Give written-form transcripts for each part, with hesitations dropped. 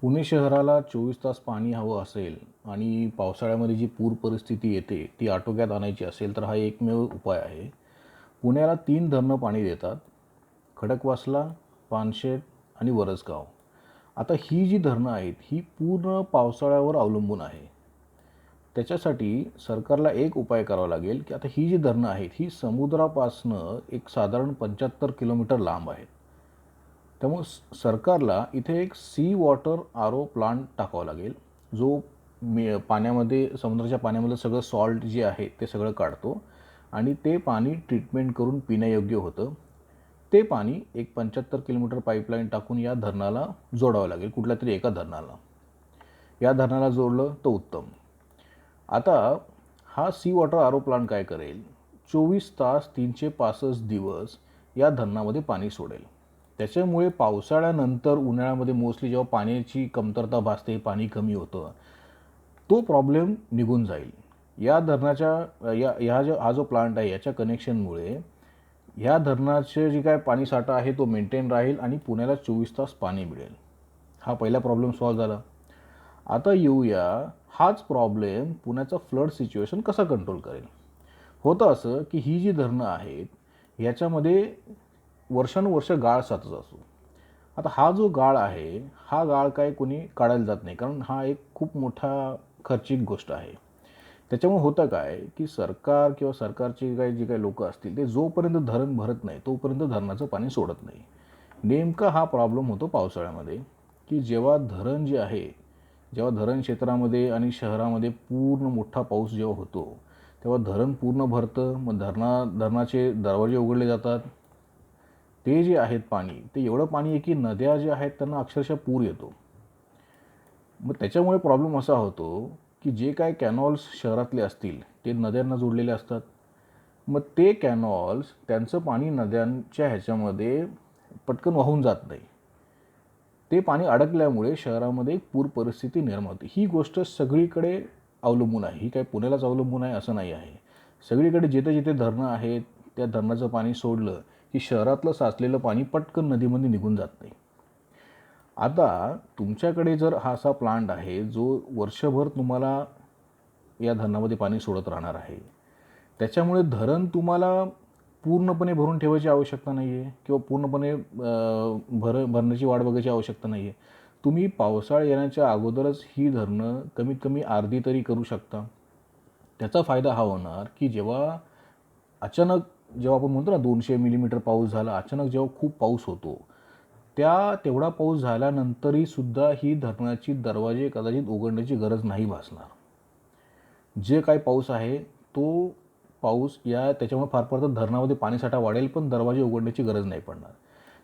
पुणे शहराला 24 तास पाणी हवं असेल आणि पावसाळ्यामध्ये जी पूर परिस्थिती येते ती आटोक्यात आणायची असेल तर हा एकमेव उपाय आहे. पुण्याला 3 धरणं पाणी देतात. खडकवासला, पानशेत आणि वरसगाव. आता ही जी धरणं आहेत ही पूर्ण पावसाळ्यावर अवलंबून आहे. त्याच्यासाठी सरकारला एक उपाय करावा लागेल, की आता ही जी धरणं आहेत ही समुद्रापासनं एक साधारण 75 किलोमीटर लांब आहेत. त्यामुळे सरकारला इथे एक सी वॉटर आर-ओ प्लांट टाकावा लागेल, जो पाण्यामध्ये समुद्राच्या पाण्यामधलं सगळं सॉल्ट जे आहे ते सगळं काढतो आणि ते पाणी ट्रीटमेंट करून पिण्यायोग्य होतं. ते पाणी एक 75 किलोमीटर पाईपलाईन टाकून या धरणाला जोडावं लागेल, कुठल्यातरी एका धरणाला. या धरणाला जोडलं तर उत्तम. आता हा सी वॉटर आर-ओ प्लांट काय करेल, 24 तास 365 दिवस या धरणामध्ये पाणी सोडेल. त्याच्यामुळे पावसाळ्यानंतर उन्हाळ्यामध्ये मोस्टली जेव्हा पाण्याची कमतरता भासते, पाणी कमी होतं, तो प्रॉब्लेम निघून जाईल. या धरणाच्या हा जो प्लांट आहे याच्या कनेक्शनमुळे ह्या धरणाचे जे काय पाणीसाठा आहे तो मेंटेन राहील आणि पुण्याला 24 तास पाणी मिळेल. हा पहिला प्रॉब्लेम सॉल्व्ह झाला. आता येऊया, हाच प्रॉब्लेम पुण्याचा फ्लड सिच्युएशन कसा कंट्रोल करेल. होतं असं की ही जी धरणं आहेत याच्यामध्ये वर्षानुवर्ष गाळ साचत असतो. आता हा जो गाळ आहे हा गाळ काय कोणी काढायला जात नाही, कारण हा एक खूप मोठा खर्चिक गोष्ट आहे. त्याच्यामुळे होतं काय की सरकार किंवा सरकारचे जी काही लोक असतील ते जोपर्यंत धरण भरत नाही तोपर्यंत धरणाचं पाणी सोडत नाही. नेमका हा प्रॉब्लेम होतो पावसाळ्यामध्ये, की जेव्हा धरण जे आहे, जेव्हा धरण क्षेत्रामध्ये आणि शहरामध्ये पूर्ण मोठा पाऊस जेव्हा होतो तेव्हा धरण पूर्ण भरतं. मग धरणाचे दरवाजे उघडले जातात. ते जे आहेत पाणी, ते एवढं पाणी आहे की नद्या ज्या आहेत त्यांना अक्षरशः पूर येतो. मग त्याच्यामुळे प्रॉब्लेम असा होतो की जे काय कॅनॉल्स शहरातले असतील ते नद्यांना जोडलेले असतात. मग ते कॅनॉल्स त्यांचं पाणी नद्यांच्या ह्याच्यामध्ये पटकन वाहून जात नाही. ते पाणी अडकल्यामुळे शहरामध्ये एक पूर परिस्थिती निर्माण होते. ही गोष्ट सगळीकडे अवलंबून आहे. ही काय पुण्यालाच अवलंबून आहे असं नाही आहे. सगळीकडे जिथे जिथे धरणं आहेत त्या धरणाचं पाणी सोडलं की शहरातलं साचलेलं पाणी पटकन नदीमध्ये निघून जात नाही. आता तुमच्याकडे जर हा असा प्लांट आहे जो वर्षभर तुम्हाला या धरणामध्ये पाणी सोडत राहणार आहे, त्याच्यामुळे धरण तुम्हाला पूर्णपणे भरून ठेवायची आवश्यकता नाही आहे किंवा पूर्णपणे भरण्याची वाट बघायची आवश्यकता नाही आहे. तुम्ही पावसाळा येण्याच्या अगोदरच ही धरणं कमीत कमी अर्धी तरी करू शकता. त्याचा फायदा हा होणार की अचानक जेव्हा आपण म्हणतो ना 200 मिलीमीटर पाऊस झाला, अचानक जेव्हा खूप पाऊस होतो, तेवढा पाऊस झाल्यानंतरही सुद्धा ही धरणाची दरवाजे कदाचित उघडण्याची गरज नाही भासणार. जे काही पाऊस आहे तो पाऊस त्याच्यामुळे फार तर धरणामध्ये पाणीसाठा वाढेल पण दरवाजे उघडण्याची गरज नाही पडणार.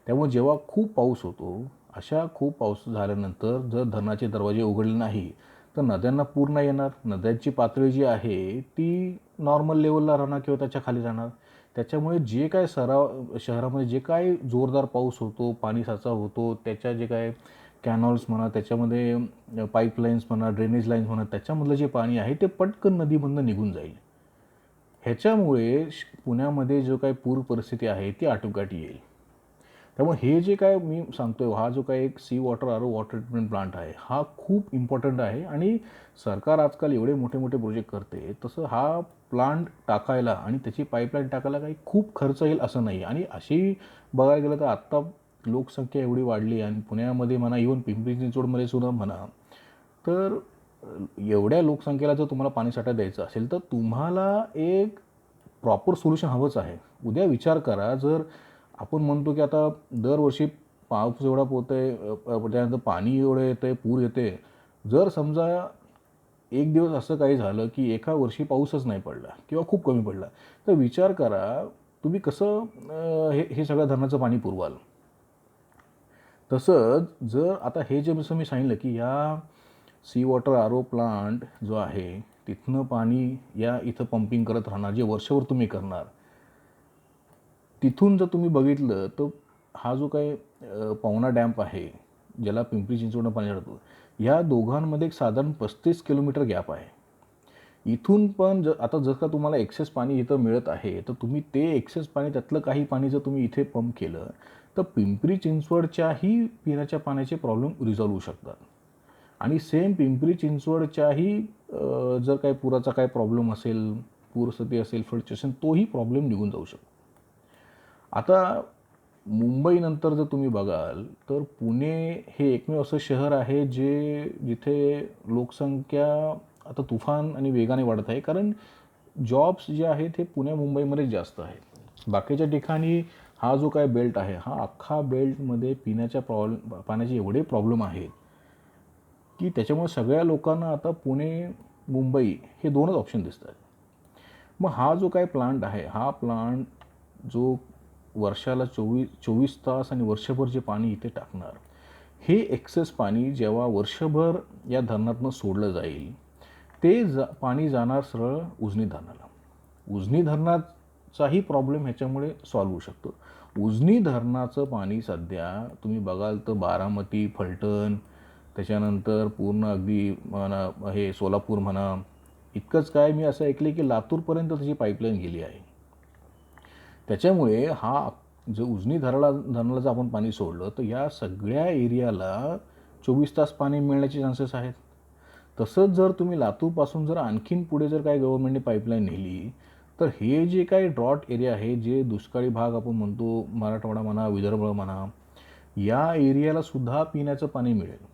त्यामुळे जेव्हा खूप पाऊस होतो, अशा खूप पाऊस झाल्यानंतर जर धरणाचे दरवाजे उघडले नाही तर नद्यांना पूर नाही येणार. नद्यांची पातळी जी आहे ती नॉर्मल लेवलला राहणार किंवा त्याच्या खाली राहणार. त्याच्यामुळे जे काय शहरामध्ये जे काय जोरदार पाऊस होतो, पाणीसाचा होतो, त्याच्या जे काय कॅनॉल्स म्हणा, त्याच्यामध्ये पाईपलाईन्स म्हणा, ड्रेनेज लाईन्स म्हणा, त्याच्यामधलं जे पाणी आहे ते पटकन नदीमधनं निघून जाईल. ह्याच्यामुळे पुण्यामध्ये जो काही पूर परिस्थिती आहे ती आटोक्यात येईल. त्यामुळे हे जे काय मी सांगतोय, हा जो काही एक sea water RO water treatment plant आहे हा खूप इम्पॉर्टंट आहे आणि सरकार आजकाल एवढे मोठे मोठे प्रोजेक्ट करते, तसं हा प्लांट टाकायला आणि त्याची पाईपलाईन टाकायला काही खूप खर्च येईल असं नाही. आणि अशी बघायला गेलं तर आत्ता लोकसंख्या एवढी वाढली आणि पुण्यामध्ये म्हणा, इव्हन पिंपरी चिंचवडमध्ये सुद्धा म्हणा, तर एवढ्या लोकसंख्येला जर तुम्हाला पाणीसाठा द्यायचा असेल तर तुम्हाला एक प्रॉपर सोल्युशन हवंच आहे. उद्या विचार करा, जर आपण म्हणतो की आता दरवर्षी पाऊस एवढा पोहतोय, त्यानंतर पाणी एवढं येतंय, पूर येते. जर समजा एक दिवस असं काही झालं की एका वर्षी पाऊसच नाही पडला किंवा खूप कमी पडला, तर विचार करा तुम्ही कसं हे सगळ्या धरणाचं पाणी पुरवाल. तसंच जर आता हे जे जसं मी सांगितलं की या सी वॉटर आर-ओ प्लांट जो आहे तिथनं पाणी इथं पंपिंग करत राहणार, जे वर्षभर तुम्ही करणार. तिथून जर तुम्ही बघितलं तर हा जो काही पवना डॅम्प आहे, ज्याला पिंपरी चिंचवडनं पाणी जातं, ह्या दोघांमध्ये एक साधारण 35 किलोमीटर गॅप आहे. इथून पण आता जर का तुम्हाला एक्सेस पाणी इथं मिळत आहे तर तुम्ही ते एक्सेस पाणी, त्यातलं काही पाणी जर तुम्ही इथे पंप केलं तर पिंपरी चिंचवडच्याही पिण्याच्या पाण्याचे प्रॉब्लेम रिझॉल्व्ह होऊ शकतात. आणि सेम पिंपरी चिंचवडच्याही जर काही पुराचा काही प्रॉब्लेम असेल, पूरस्थिती असेल, फ्लड असेल, तोही प्रॉब्लेम निघून जाऊ शकतो. आता मुंबईनंतर जर तुम्ही बघाल तर पुणे हे एकमेव असं शहर आहे जिथे लोकसंख्या आता तुफान आणि वेगाने वाढत आहे, कारण जॉब्स जे आहेत हे पुणे मुंबईमध्ये जास्त आहेत. बाकीच्या ठिकाणी हा जो काय बेल्ट आहे, हा अख्खा बेल्टमध्ये पाण्याचे एवढे प्रॉब्लेम आहेत की त्याच्यामुळे सगळ्या लोकांना आता पुणे मुंबई हे दोनच ऑप्शन दिसतात. मग हा जो काय प्लांट आहे, हा प्लांट जो वर्षाला 24 तास आणि वर्षभर जे पाणी इथे टाकणार, हे एक्सेस पाणी जेव्हा वर्षभर या धरणातनं सोडलं जाईल, ते पाणी जाणार सरळ उजनी धरणाला. उजनी धरणाचाही प्रॉब्लेम ह्याच्यामुळे सॉल्व्ह होऊ शकतो. उजनी धरणाचं पाणी सध्या तुम्ही बघाल तर बारामती, फलटण, त्याच्यानंतर पूर्ण अगदी म्हणा हे सोलापूर म्हणा, इतकंच काय मी असं ऐकलं की लातूरपर्यंत त्याची पाईपलाईन गेली आहे. त्याच्यामुळे हा जो उजनी धरणाला जर आपण पाणी सोडलं तर या सगळ्या एरियाला 24 तास पाणी मिळण्याचे चान्सेस आहेत. तसंच जर तुम्ही लातूरपासून जर आणखीन पुढे जर काय गव्हर्नमेंटने पाईपलाईन नेली तर हे जे काही ड्रॉट एरिया आहे, जे दुष्काळी भाग आपण म्हणतो, मराठवाडा म्हणा, विदर्भ म्हणा, या एरियाला सुद्धा पिण्याचं पाणी मिळेल.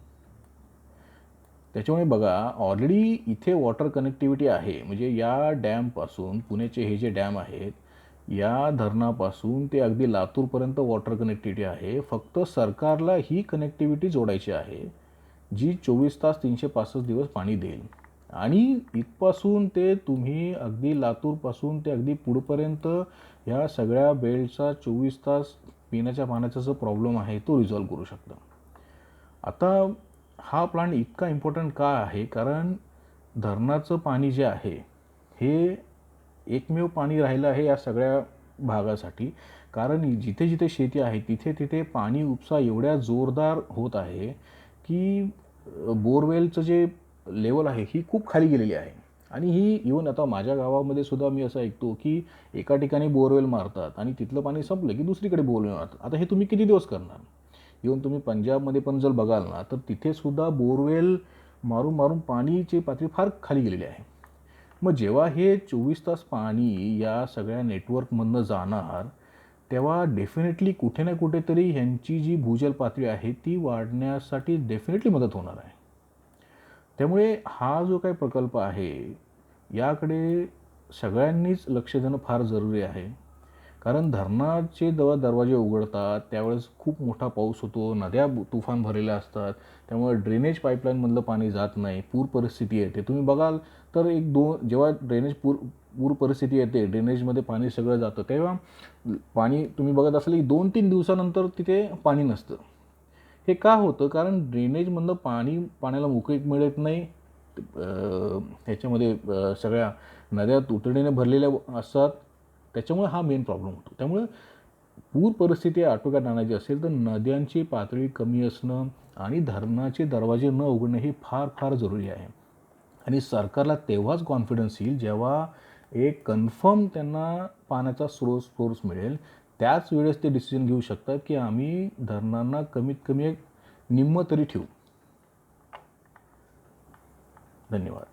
त्याच्यामुळे बघा, ऑलरेडी इथे वॉटर कनेक्टिव्हिटी आहे. म्हणजे या डॅमपासून पुण्याचे हे जे डॅम आहेत, या धरणापासून ते अगदी लातूरपर्यंत वॉटर कनेक्टिव्हिटी आहे. फक्त सरकारला ही कनेक्टिव्हिटी जोडायची आहे, जी 24 तास 365 दिवस पाणी देईल. आणि इथपासून ते तुम्ही अगदी लातूरपासून ते अगदी पुढपर्यंत ह्या सगळ्या बेल्टचा 24 तास पिण्याच्या पाण्याचा जो प्रॉब्लेम आहे तो रिझॉल्व करू शकता. आता हा प्लांट इतका इम्पॉर्टंट का आहे? कारण धरणाचं पाणी जे आहे हे एकमेव पाणी राहिलं आहे या सगळ्या भागासाठी. कारण जिथे जिथे शेती आहे तिथे तिथे पाणी उपसा एवढ्या जोरदार होत आहे की बोरवेलचं जे लेवल आहे ही खूप खाली गेलेली आहे. आणि ही इवन आता माझ्या गावामध्ये सुद्धा मी असं ऐकतो की एका ठिकाणी बोरवेल मारतात आणि तिथलं पाणी संपलं की दुसरीकडे बोरवेल मारतात. आता हे तुम्ही किती दिवस करणार? इवन तुम्ही पंजाबमध्ये पण जर बघाल ना तर तिथे सुद्धा बोरवेल मारून मारून पाणीची पातळी फार खाली गेलेली आहे. मग जेव्हा हे 24 तास पाणी या सगळ्या नेटवर्कमधनं जाणार तेव्हा डेफिनेटली कुठे ना कुठेतरी ह्यांची जी भूजल पातळी आहे ती वाढण्यासाठी डेफिनेटली मदत होणार आहे. त्यामुळे हा जो काही प्रकल्प आहे याकडे सगळ्यांनीच लक्ष देणं फार जरुरी आहे. कारण धरणाचे जेव्हा दरवाजे उघडतात त्यावेळेस खूप मोठा पाऊस होतो, नद्या तुफान भरलेल्या असतात, त्यामुळे ड्रेनेज पाईपलाईनमधलं पाणी जात नाही, पूर परिस्थिती येते. तुम्ही बघाल तर जेव्हा पूर परिस्थिती येते, ड्रेनेजमध्ये पाणी सगळं जातं, तेव्हा पाणी तुम्ही बघत असाल की 2-3 दिवसानंतर तिथे पाणी नसतं. हे का होतं? कारण ड्रेनेजमधलं पाण्याला मोकळीक मिळत नाही. ह्याच्यामध्ये सगळ्या नद्या तुतडीने भरलेल्या असतात. त्याच्यामुळे हा मेन प्रॉब्लेम होतो. त्यामुळे पूर परिस्थिती आटोक्यात आणायची असेल तर नद्यांची पातळी कमी असणं आणि धरणाचे दरवाजे न उघडणे हे फार फार जरुरी आहे. आणि सरकारला तेव्हाच कॉन्फिडन्स येईल जेव्हा एक कन्फर्म त्यांना पाण्याचा सोर्स मिळेल. त्याच वेळेस ते डिसिजन घेऊ शकतात की आम्ही धरणांना कमीत कमी एक निम्मं तरी ठेवू. धन्यवाद.